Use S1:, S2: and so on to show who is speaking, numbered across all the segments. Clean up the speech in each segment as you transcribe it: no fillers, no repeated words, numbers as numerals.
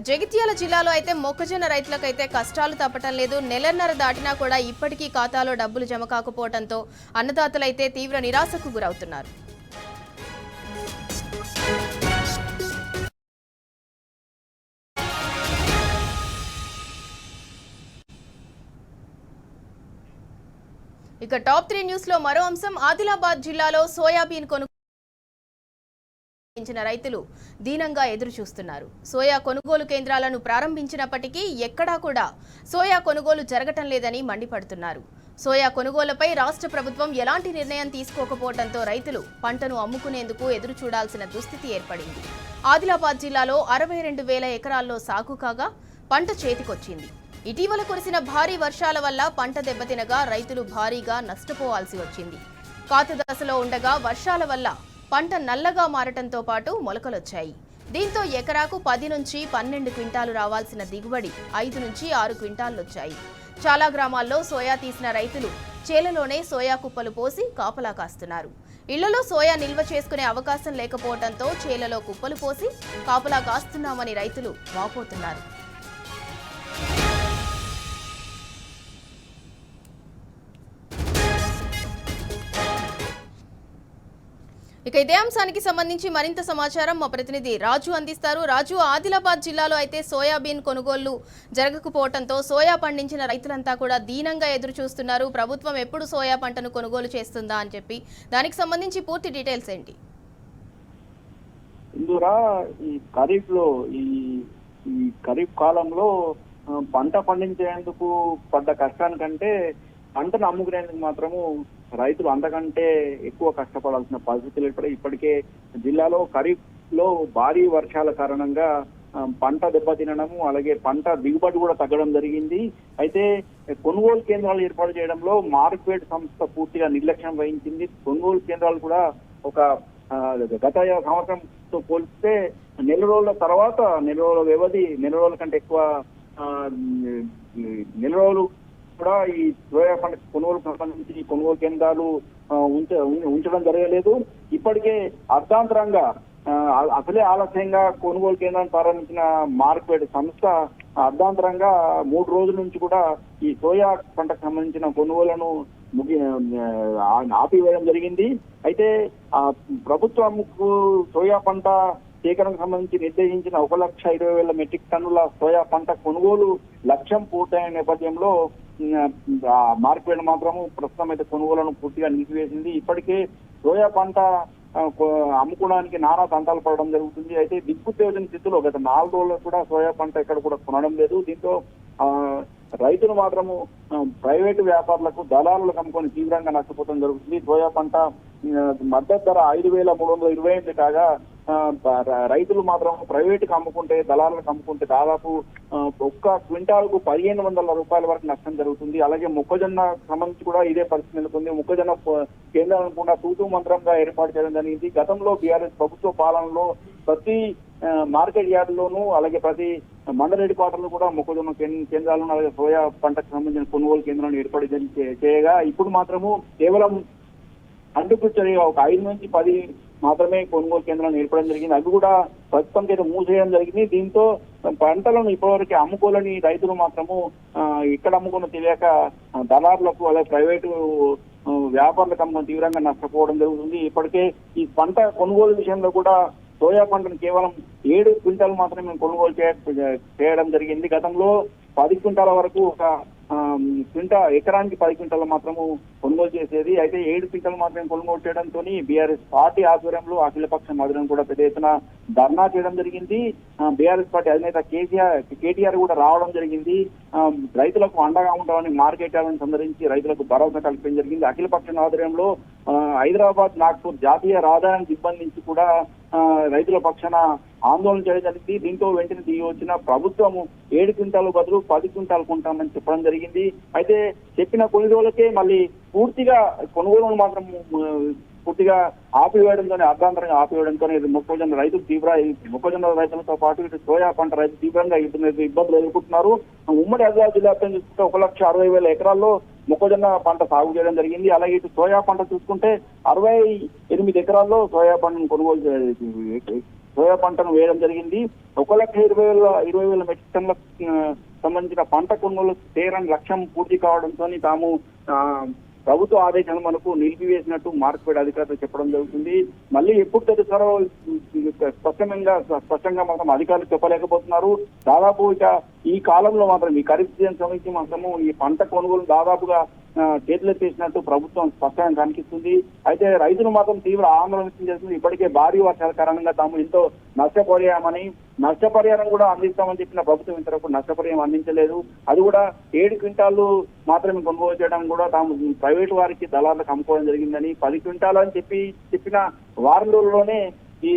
S1: జగిత్యాల జిల్లాలో అయితే మొక్కజొన్న రైతులకైతే కష్టాలు తప్పటం లేదు. నెలన్నర దాటినా కూడా ఇప్పటికీ ఖాతాలో డబ్బులు జమ కాకపోవడంతో అన్నదాతలైతే తీవ్ర నిరాశకు గురవుతున్నారు. ఇక టాప్ 3 న్యూస్ లో మరో అంశం. ఆదిలాబాద్ జిల్లాలో సోయాబీన్ కొనుగోలు రైతులు దీనంగా ఎదురు చూస్తున్నారు. సోయా కొనుగోలు కేంద్రాలను ప్రారంభించినప్పటికీ ఎక్కడా కూడా సోయా కొనుగోలు జరగటం లేదని మండిపడుతున్నారు. సోయా కొనుగోలుపై రాష్ట్ర ప్రభుత్వం ఎలాంటి నిర్ణయం తీసుకోకపోవడంతో రైతులు పంటను అమ్ముకునేందుకు ఎదురు చూడాల్సిన దుస్థితి ఏర్పడింది. ఆదిలాబాద్ జిల్లాలో 62,000 ఎకరాల్లో సాగు కాగా పంట చేతికొచ్చింది. ఇటీవల కురిసిన భారీ వర్షాల వల్ల పంట దెబ్బతినగా రైతులు భారీగా నష్టపోవాల్సి వచ్చింది. కాత దశలో ఉండగా వర్షాల వల్ల పంట నల్లగా మారటంతో పాటు మొలకలొచ్చాయి. దీంతో ఎకరాకు 10 నుంచి 12 క్వింటాలు రావాల్సిన దిగుబడి 5 నుంచి 6 క్వింటాలొచ్చాయి. చాలా గ్రామాల్లో సోయా తీసిన రైతులు చేలలోనే సోయా కుప్పలు పోసి కాపలా కాస్తున్నారు. ఇళ్లలో సోయా నిల్వ చేసుకునే అవకాశం లేకపోవడంతో చేలలో కుప్పలు పోసి కాపలా కాస్తున్నామని రైతులు వాపోతున్నారు. ఇక ఇదే అంశానికి సంబంధించి మరింత సమాచారం మా ప్రతినిధి రాజు అందిస్తారు. రాజు, ఆదిలాబాద్ జిల్లాలో అయితే సోయాబీన్ కొనుగోళ్లు జరగకపోవడంతో సోయా పండించిన రైతులంతా కూడా దీనంగా ఎదురు చూస్తున్నారు. ప్రభుత్వం ఎప్పుడు సోయా పంటను కొనుగోలు చేస్తుందా అని చెప్పి దానికి సంబంధించి పూర్తి డీటెయిల్స్ ఏంటి?
S2: ఇందురా ఈ ఖరీఫ్ లో ఈ ఖరీఫ్ కాలంలో పంట పండించేందుకు పడ్డ కష్టానికంటే పంటను అమ్ముకునేందుకు మాత్రము రైతులు అంతకంటే ఎక్కువ కష్టపడాల్సిన పరిస్థితులు ఇప్పటికే జిల్లాలో ఖరీఫ్ లో భారీ వర్షాల కారణంగా పంట దెబ్బతినడము, అలాగే పంట దిగుబడి కూడా తగ్గడం జరిగింది. అయితే కొనుగోలు కేంద్రాలు ఏర్పాటు చేయడంలో మార్కెట్ సంస్థ పూర్తిగా నిర్లక్ష్యం వహించింది. కొనుగోలు కేంద్రాలు కూడా ఒక గత సంవత్సరంతో పోలిస్తే నెల రోజుల తర్వాత నెల రోజుల కంటే ఎక్కువ నెల రోజులు కూడా ఈ సోయా పంట కొనుగోలుకు సంబంధించి కొనుగోలు కేంద్రాలు ఉంచడం జరగలేదు. ఇప్పటికే అర్ధాంతరంగా అసలే ఆలస్యంగా కొనుగోలు కేంద్రాన్ని ప్రారంభించిన మార్కెట్ సంస్థ అర్ధాంతరంగా 3 రోజుల నుంచి కూడా ఈ సోయా పంటకు సంబంధించిన కొనుగోలను ఆపివేయడం జరిగింది. అయితే ప్రభుత్వంకు సోయా పంట సేకరణకు సంబంధించి నిర్దేశించిన 1,20,000 మెట్రిక్ టన్నుల సోయా పంట కొనుగోలు లక్ష్యం పూర్తయిన నేపథ్యంలో మార్కెట్ మాత్రము ప్రస్తుతం అయితే కొనుగోలను పూర్తిగా నిలిపివేసింది. ఇప్పటికే సోయా పంట అమ్ముకోవడానికి నానా తంటాలు పడడం జరుగుతుంది. అయితే దిక్కుతోచని స్థితిలో గత 4 రోజులు కూడా సోయా పంట ఎక్కడ కూడా కొనడం లేదు. దీంతో రైతులు మాత్రము ప్రైవేటు వ్యాపారులకు దళారులకు అమ్ముకొని తీవ్రంగా నష్టపోవడం జరుగుతుంది. సోయా పంట మద్దతు ధర 5,328 కాగా రైతులు మాత్రం ప్రైవేటుకు అమ్ముకుంటే దళారులకు అమ్ముకుంటే దాదాపు ఒక్క క్వింటాల్కు 1,500 రూపాయల వరకు నష్టం జరుగుతుంది. అలాగే మొక్కజొన్న సంబంధించి కూడా ఇదే పరిస్థితి నెలకొంది. మొక్కజొన్న కేంద్రాలను కూడా తూతూ మంత్రంగా ఏర్పాటు చేయడం జరిగింది. గతంలో బీఆర్ఎస్ ప్రభుత్వ పాలనలో ప్రతి మార్కెట్ యార్డులోనూ అలాగే ప్రతి మండల హెడ్ క్వార్టర్లు కూడా మొక్కజొన్న కేంద్రాలను అలాగే సోయా పంటకు సంబంధించిన కొనుగోలు కేంద్రాలను ఏర్పాటు చేయగా ఇప్పుడు మాత్రము కేవలం అంటుకూర్చొని ఒక 5 నుంచి 10 మాత్రమే కొనుగోలు కేంద్రాలను ఏర్పడడం జరిగింది. అవి కూడా ప్రస్తుతానికి అయితే మూసేయడం జరిగింది. దీంతో పంటలను ఇప్పటివరకు అమ్ముకోలేని రైతులు మాత్రము ఇక్కడ అమ్ముకున్న తెలియక దళారులకు అలాగే ప్రైవేటు వ్యాపారులకు అమ్ముకుని తీవ్రంగా నష్టపోవడం జరుగుతుంది. ఇప్పటికే ఈ పంట కొనుగోలు విషయంలో కూడా సోయా పంటను కేవలం 7 క్వింటాలు మాత్రమే కొనుగోలు చేయడం జరిగింది. గతంలో 10 క్వింటాల వరకు ఒక ఎకరానికి 10 క్వింటాలు మాత్రము కొనుగోలు చేసేది. అయితే 7 క్వింటాలు మాత్రమే కొనుగోలు చేయడంతో బీఆర్ఎస్ పార్టీ ఆధ్వర్యంలో అఖిలపక్షం ఆధ్వర్యం కూడా పెద్ద ఎత్తున ధర్నా చేయడం జరిగింది. బీఆర్ఎస్ పార్టీ అధినేత కేటీఆర్ కూడా రావడం జరిగింది. రైతులకు అండగా ఉంటామని మార్కెట్ యార్డులను సందర్శించి రైతులకు భరోసా కల్పించడం జరిగింది. అఖిలపక్షం ఆధ్వర్యంలో హైదరాబాద్ నాగ్పూర్ జాతీయ రహదారిని సిబ్బంది నుంచి కూడా రైతుల పక్షాన ఆందోళన చేయడం జరిగింది. దీంతో వెంటనే దిగి వచ్చిన ప్రభుత్వము 7 క్వింటాలు బదులు 10 క్వింటాలు కొంటామని చెప్పడం జరిగింది. అయితే చెప్పిన కొన్ని రోజులకే మళ్ళీ పూర్తిగా కొనుగోలు మాత్రం పూర్తిగా ఆపివేయడంతో అర్ధాంతరంగా ఆపివేయడంతో మొక్కజొన్న రైతులతో పాటు ఇటు సోయా పంట రైతులు తీవ్రంగా ఇబ్బందులు ఎదుర్కొంటున్నారు. ఉమ్మడి ఆదిలాబాద్ జిల్లా చూస్తే 1,60,000 ఎకరాల్లో మొక్కజొన్న పంట సాగు చేయడం జరిగింది. అలాగే ఇటు సోయా పంట చూసుకుంటే 68 ఎకరాల్లో సోయా పంటను కొనుగోలు సోయా పంటను వేయడం జరిగింది. 1,20,000 మెట్రిక్ టన్నుల సంబంధించిన పంట కొనుగోలు చేయడానికి లక్ష్యం పూర్తి కావడంతో తాము ప్రభుత్వ ఆదేశాలు మనకు నిలిపివేసినట్టు మార్కెట్ అధికారులు చెప్పడం జరుగుతుంది. మళ్ళీ ఎప్పుడు తెలుస్తారో స్పష్టంగా మాత్రం అధికారులు చెప్పలేకపోతున్నారు. దాదాపు ఇక ఈ కాలంలో మాత్రం ఈ ఖరీఫ్ సీజన్ సంబంధించి మాత్రము ఈ పంట కొనుగోలు దాదాపుగా చేతులెత్తేసినట్టు ప్రభుత్వం స్పష్టంగా కనిపిస్తుంది. అయితే రైతులు మాత్రం తీవ్ర ఆందోళన వ్యక్తం చేస్తుంది. ఇప్పటికే భారీ వర్షాల కారణంగా తాము ఎంతో నష్టపోయామని, నష్టపరిహారం కూడా అందిస్తామని చెప్పిన ప్రభుత్వం ఇంతవరకు నష్టపరిహారం అందించలేదు. అది కూడా 7 క్వింటాలు మాత్రమే కొనుగోలు చేయడం కూడా తాము ప్రైవేటు వారికి దళాలకు అమ్ముకోవడం జరిగిందని, 10 క్వింటాలు అని చెప్పిన వారం రోజుల్లోనే ఈ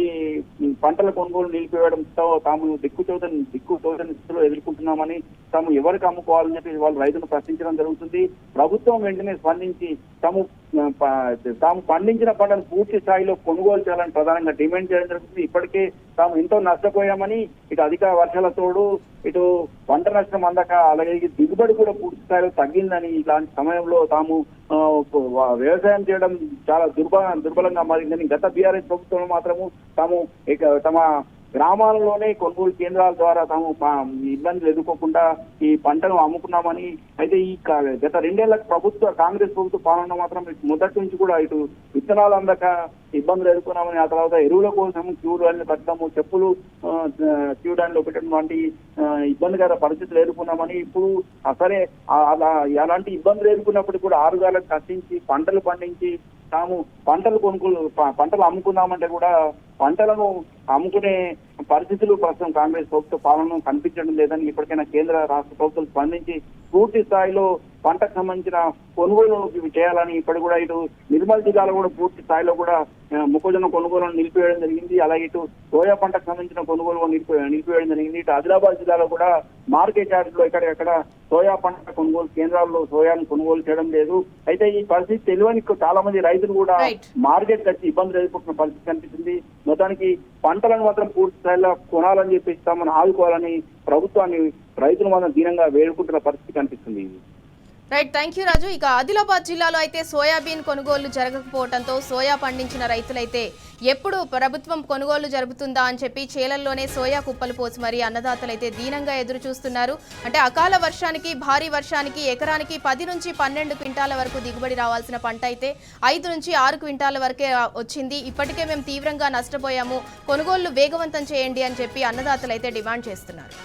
S2: పంటల కొనుగోలు నిలిపివేయడంతో తాము దిక్కుతోచని స్థితిలో ఎదుర్కొంటున్నామని, తాము ఎవరికి అమ్ముకోవాలని చెప్పి వాళ్ళు రైతులు ప్రశ్నించడం జరుగుతుంది. ప్రభుత్వం వెంటనే స్పందించి తాము పండించిన పంటను పూర్తి స్థాయిలో కొనుగోలు చేయాలని ప్రధానంగా డిమాండ్ చేయడం జరుగుతుంది. ఇప్పటికే తాము ఎంతో నష్టపోయామని, ఇటు అధిక వర్షాల తోడు ఇటు పంట నష్టం అందక, అలాగే దిగుబడి కూడా పూర్తి స్థాయిలో తగ్గిందని, ఇలాంటి సమయంలో తాము వ్యవసాయం చేయడం చాలా దుర్బలంగా మారిందని, గత బీఆర్ఎస్ ప్రభుత్వంలో మాత్రము తాము తమ గ్రామాలలోనే కొనుగోలు కేంద్రాల ద్వారా తాము ఇబ్బందులు ఎదుర్కోకుండా ఈ పంటను అమ్ముకున్నామని. అయితే ఈ గత 2 ఏళ్ల కాంగ్రెస్ ప్రభుత్వ పాలన మాత్రం మొదటి నుంచి కూడా ఇటు విత్తనాలు అందక ఇబ్బందులు ఎదుర్కొన్నామని, ఆ తర్వాత ఎరువుల కోసం క్యూ లైన్లు కట్టడము, చెప్పులు క్యూ లైన్లో పెట్టడం వంటి ఇబ్బందికర పరిస్థితులు ఎదుర్కొన్నామని, ఇప్పుడు సరే అలాంటి ఇబ్బందులు ఎదుర్కొన్నప్పుడు కూడా 6 గాలకు కష్టించి పంటలు పండించి తాము పంటలు అమ్ముకున్నామంటే కూడా పంటలను అమ్ముకునే పరిస్థితులు ప్రస్తుతం కాంగ్రెస్ ప్రభుత్వ పాలన కనిపించడం లేదని, ఇప్పటికైనా కేంద్ర రాష్ట్ర ప్రభుత్వాలు స్పందించి పూర్తి స్థాయిలో పంటకు సంబంధించిన కొనుగోలు చేయాలని, ఇప్పుడు కూడా ఇటు నిర్మల్ జిల్లాలో కూడా పూర్తి స్థాయిలో కూడా మొక్కజొన్న కొనుగోలును నిలిపివేయడం జరిగింది. అలాగే ఇటు సోయా పంటకు సంబంధించిన కొనుగోలు నిలిపివేయడం జరిగింది. ఇటు ఆదిలాబాద్ జిల్లాలో కూడా మార్కెట్ యార్డ్లో ఎక్కడెక్కడ సోయా పంట కొనుగోలు కేంద్రాల్లో సోయాను కొనుగోలు చేయడం లేదు. అయితే ఈ పరిస్థితి తెలియని చాలా మంది రైతులు కూడా మార్కెట్ వచ్చి ఇబ్బందులు ఎదుర్కొంటున్న పరిస్థితి కనిపిస్తుంది. మొత్తానికి పంటలను మాత్రం పూర్తి స్థాయిలో కొనాలని చెప్పి తమను ఆదుకోవాలని ప్రభుత్వాన్ని రైతులు మాత్రం దీనంగా వేడుకుంటున్న పరిస్థితి కనిపిస్తుంది.
S1: రైట్, థ్యాంక్ యూ రాజు. ఇక ఆదిలాబాద్ జిల్లాలో అయితే సోయాబీన్ కొనుగోలు జరగకపోవడంతో సోయా పండించిన రైతులైతే ఎప్పుడు ప్రభుత్వం కొనుగోలు జరుపుతుందా అని చెప్పి చేలల్లోనే సోయా కుప్పలు పోసి మరి అన్నదాతలైతే దీనంగా ఎదురు చూస్తున్నారు. అంటే అకాల వర్షానికి, భారీ వర్షానికి ఎకరానికి 10 నుంచి 12 క్వింటాల వరకు దిగుబడి రావాల్సిన పంట అయితే 5 నుంచి 6 క్వింటాల వరకే వచ్చింది. ఇప్పటికే మేము తీవ్రంగా నష్టపోయాము, కొనుగోళ్లు వేగవంతం చేయండి అని చెప్పి అన్నదాతలైతే డిమాండ్ చేస్తున్నారు.